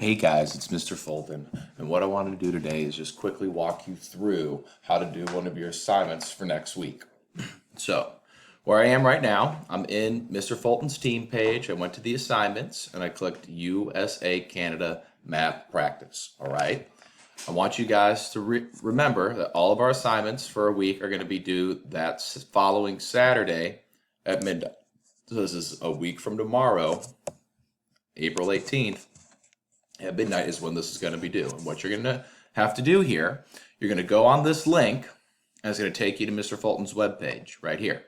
Hey guys, it's Mr. Fulton, and what I want to do today is just quickly walk you through how to do one of your assignments for next week. So, where I am right now, I'm in Mr. Fulton's team page. I went to the assignments and I clicked USA Canada map practice. All right. I want you guys to remember that all of our assignments for a week are going to be due that following Saturday at midnight. So this is a week from tomorrow, April 18th. At midnight is when this is going to be due. And what you're going to have to do here, you're going to go on this link, and it's going to take you to Mr. Fulton's webpage right here.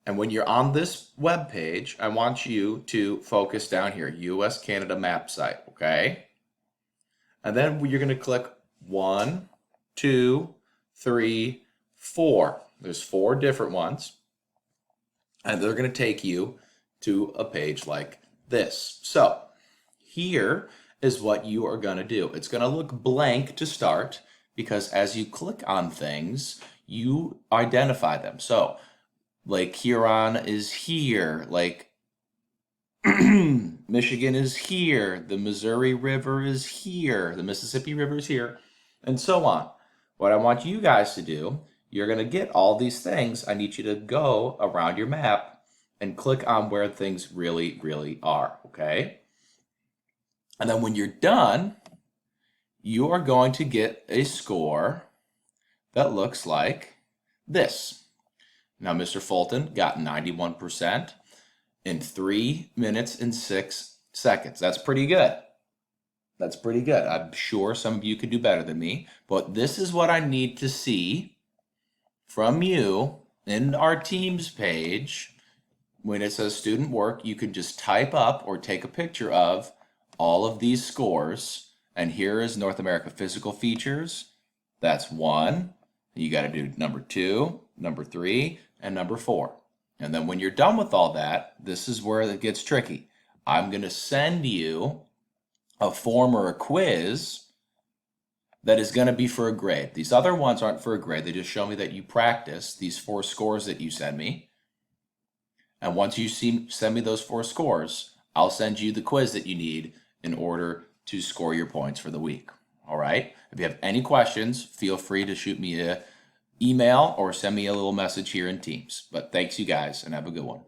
And when you're on this webpage, I want you to focus down here, US Canada map site, okay? And then you're going to click 1, 2, 3, 4. There's 4 different ones. And they're going to take you to a page like this. So here is what you are going to do. It's going to look blank to start because as you click on things, you identify them. So Lake Huron is here, Lake Michigan is here, the Missouri River is here, the Mississippi River is here, and so on. What I want you guys to do, you're going to get all these things. I need you to go around your map and click on where things really, really are, okay? And then when you're done, you are going to get a score that looks like this. Now, Mr. Fulton got 91% in 3 minutes and 6 seconds. That's pretty good. That's pretty good. I'm sure some of you could do better than me, but this is what I need to see from you in our Teams page. When it says student work, you can just type up or take a picture of all of these scores, and here is North America physical features. That's 1. You got to do number 2, number 3, and number 4. And then when you're done with all that, this is where it gets tricky. I'm going to send you a form or a quiz that is going to be for a grade. These other ones aren't for a grade. They just show me that you practice these 4 scores that you send me. And once you send me those 4 scores, I'll send you the quiz that you need in order to score your points for the week. All right? If you have any questions, feel free to shoot me an email or send me a little message here in Teams. But thanks you guys, and have a good one.